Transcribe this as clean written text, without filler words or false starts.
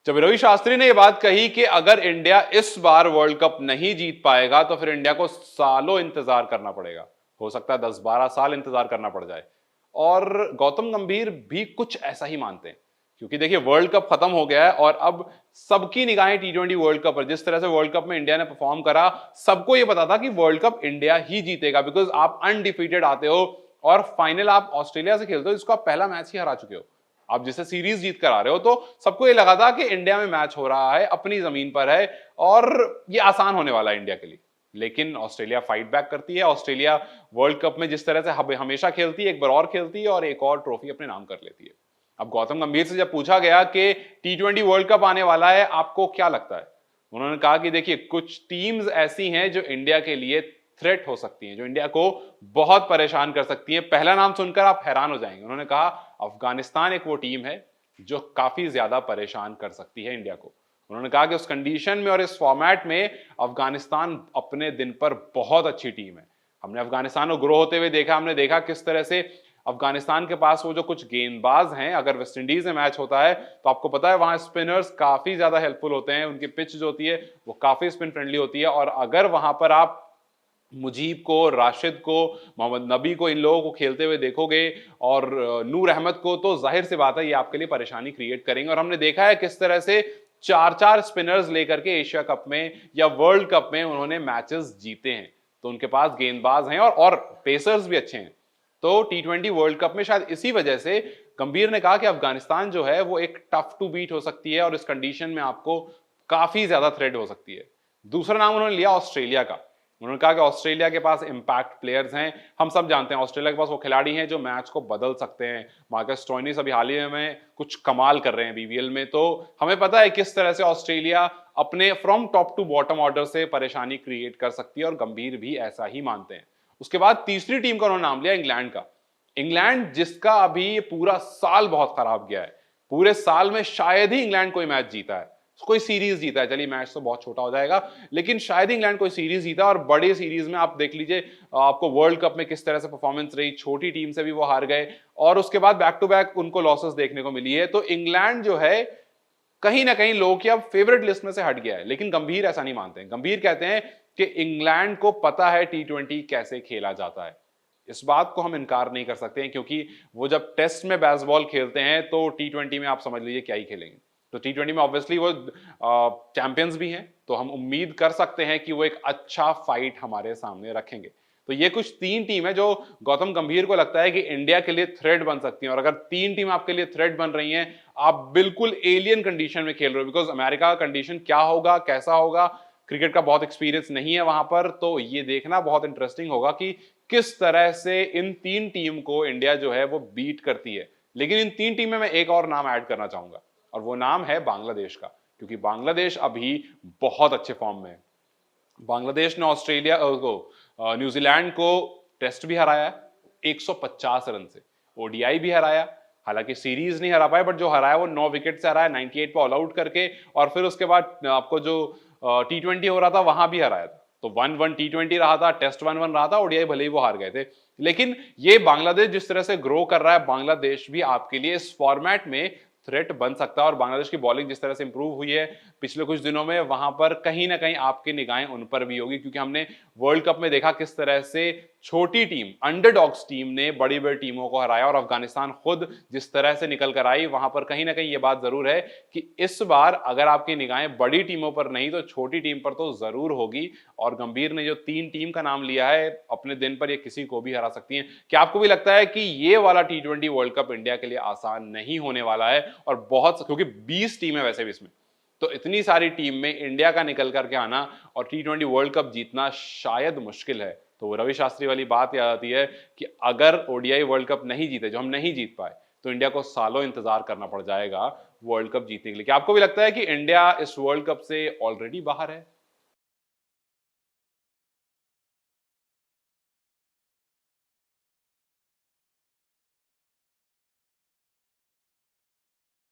जब रवि शास्त्री ने यह बात कही कि अगर इंडिया इस बार वर्ल्ड कप नहीं जीत पाएगा तो फिर इंडिया को सालों इंतजार करना पड़ेगा, हो सकता है 10-12 साल इंतजार करना पड़ जाए। और गौतम गंभीर भी कुछ ऐसा ही मानते हैं, क्योंकि देखिए वर्ल्ड कप खत्म हो गया है और अब सबकी निगाहें टी20 वर्ल्ड कप पर। जिस तरह से वर्ल्ड कप में इंडिया ने परफॉर्म करा, सबको यह पता था कि वर्ल्ड कप इंडिया ही जीतेगा, बिकॉज आप अनडिफीटेड आते हो और फाइनल आप ऑस्ट्रेलिया से खेलते हो जिसको आप पहला मैच ही हरा चुके हो, आप जिसे सीरीज जीत कर आ रहे हो। तो सबको ये लगा था कि इंडिया में मैच हो रहा है, अपनी जमीन पर है और ये आसान होने वाला है इंडिया के लिए। लेकिन ऑस्ट्रेलिया फाइट बैक करती है। ऑस्ट्रेलिया वर्ल्ड कप में जिस तरह से हमेशा खेलती है, एक बार और खेलती है और एक और ट्रॉफी अपने नाम कर लेती है। अब गौतम गंभीर से जब पूछा गया कि टी20 वर्ल्ड कप आने वाला है, आपको क्या लगता है, उन्होंने कहा कि देखिए कुछ टीम्स ऐसी हैं जो इंडिया के लिए थ्रेट हो सकती हैं, जो इंडिया को बहुत परेशान कर सकती हैं। पहला नाम सुनकर आप हैरान हो जाएंगे। उन्होंने कहा अफगानिस्तान एक वो टीम है जो काफी ज्यादा परेशान कर सकती है इंडिया को। उन्होंने कहा कि उस कंडीशन में और इस फॉर्मेट में अफगानिस्तान अपने दिन पर बहुत अच्छी टीम है। हमने अफगानिस्तान को ग्रो होते हुए देखा, हमने देखा किस तरह से अफगानिस्तान के पास वो जो कुछ गेंदबाज हैं, अगर वेस्ट इंडीज में मैच होता है तो आपको पता है वहां स्पिनर्स काफी ज्यादा हेल्पफुल होते हैं, उनकी पिच जो होती है वो काफी स्पिन फ्रेंडली होती है। और अगर वहां पर आप मुजीब को, राशिद को, मोहम्मद नबी को, इन लोगों को खेलते हुए देखोगे और नूर अहमद को, तो जाहिर सी बात है ये आपके लिए परेशानी क्रिएट करेंगे। और हमने देखा है किस तरह से 4-4 स्पिनर्स लेकर के एशिया कप में या वर्ल्ड कप में उन्होंने मैचेस जीते हैं। तो उनके पास गेंदबाज हैं और पेसर्स भी अच्छे हैं। तो टी20 वर्ल्ड कप में शायद इसी वजह से गंभीर ने कहा कि अफगानिस्तान जो है वो एक टफ टू बीट हो सकती है और इस कंडीशन में आपको काफी ज्यादा थ्रेट हो सकती है। दूसरा नाम उन्होंने लिया ऑस्ट्रेलिया का। उन्होंने कहा कि ऑस्ट्रेलिया के पास इंपैक्ट प्लेयर्स हैं। हम सब जानते हैं ऑस्ट्रेलिया के पास वो खिलाड़ी हैं जो मैच को बदल सकते हैं। मार्कस स्टोइनिस अभी हाल ही में कुछ कमाल कर रहे हैं बीबीएल में। तो हमें पता है किस तरह से ऑस्ट्रेलिया अपने from top to bottom order से परेशानी क्रिएट कर सकती है और गंभीर भी ऐसा ही मानते हैं। उसके बाद तीसरी टीम का उन्होंने नाम लिया इंग्लैंड का। इंग्लैंड जिसका अभी पूरा साल बहुत खराब गया है, पूरे साल में शायद ही इंग्लैंड कोई मैच जीता है, कोई सीरीज जीता है। चलिए मैच तो बहुत छोटा हो जाएगा, लेकिन शायद इंग्लैंड कोई सीरीज जीता। और बड़ी सीरीज में आप देख लीजिए, आपको वर्ल्ड कप में किस तरह से परफॉर्मेंस रही, छोटी टीम से भी वो हार गए और उसके बाद बैक टू बैक उनको लॉसेस देखने को मिली है। तो इंग्लैंड जो है कहीं ना कहीं लोगों की अब फेवरेट लिस्ट में से हट गया है। लेकिन गंभीर ऐसा नहीं मानते हैं। गंभीर कहते हैं कि इंग्लैंड को पता है टी20 कैसे खेला जाता है। इस बात को हम इनकार नहीं कर सकते हैं, क्योंकि वो जब टेस्ट में बेसबॉल खेलते हैं तो टी20 में आप समझ लीजिए क्या ही खेलेंगे। तो टी20 में ऑब्वियसली वो चैंपियंस भी हैं, तो हम उम्मीद कर सकते हैं कि वो एक अच्छा फाइट हमारे सामने रखेंगे। तो ये कुछ 3 टीम है जो गौतम गंभीर को लगता है कि इंडिया के लिए थ्रेट बन सकती हैं। और अगर 3 टीम आपके लिए थ्रेट बन रही हैं, आप बिल्कुल एलियन कंडीशन में खेल रहे हो, बिकॉज अमेरिका का कंडीशन क्या होगा, कैसा होगा, क्रिकेट का बहुत एक्सपीरियंस नहीं है वहां पर। तो ये देखना बहुत इंटरेस्टिंग होगा कि किस तरह से इन 3 टीम को इंडिया जो है वो बीट करती है। लेकिन इन 3 टीम में मैं एक और नाम ऐड करना चाहूंगा और वो नाम है बांग्लादेश का, क्योंकि बांग्लादेश अभी बहुत अच्छे फॉर्म में है। बांग्लादेश ने ऑस्ट्रेलिया को, न्यूजीलैंड को टेस्ट भी हराया 150 रन से, ओडीआई भी हराया, हालांकि सीरीज नहीं हरा पाए, बट जो हराया वो 9 विकेट से हराया 98 पे ऑल आउट करके। और फिर उसके बाद आपको जो टी20 हो रहा था वहां भी हराया था। तो 1-1 टी20 रहा था, टेस्ट 1-1 रहा था, ओडीआई भले ही वो हार गए थे। लेकिन ये बांग्लादेश जिस तरह से ग्रो कर रहा है, बांग्लादेश भी आपके लिए इस फॉर्मेट में थ्रेट बन सकता है। और बांग्लादेश की बॉलिंग जिस तरह से इंप्रूव हुई है पिछले कुछ दिनों में, वहां पर कहीं ना कहीं आपकी निगाहें उन पर भी होगी, क्योंकि हमने वर्ल्ड कप में देखा किस तरह से छोटी टीम, अंडरडॉग्स टीम ने बड़ी बड़ी टीमों को हराया। और अफगानिस्तान खुद जिस तरह से निकल कर आई, वहां पर कहीं ना कहीं ये बात जरूर है कि इस बार अगर आपकी निगाहें बड़ी टीमों पर नहीं तो छोटी टीम पर तो जरूर होगी। और गंभीर ने जो 3 टीम का नाम लिया है, अपने दिन पर ये किसी को भी हरा सकती है। क्या आपको भी लगता है कि ये वाला टी20 वर्ल्ड कप इंडिया के लिए आसान नहीं होने वाला है? और बहुत, क्योंकि 20 टीम है वैसे भी इसमें, तो इतनी सारी टीम में इंडिया का निकल करके आना और टी20 वर्ल्ड कप जीतना शायद मुश्किल है। तो वो रवि शास्त्री वाली बात याद आती है कि अगर ओडीआई वर्ल्ड कप नहीं जीते, जो हम नहीं जीत पाए, तो इंडिया को सालों इंतजार करना पड़ जाएगा वर्ल्ड कप जीतने के लिए। क्या आपको भी लगता है कि इंडिया इस वर्ल्ड कप से ऑलरेडी बाहर है?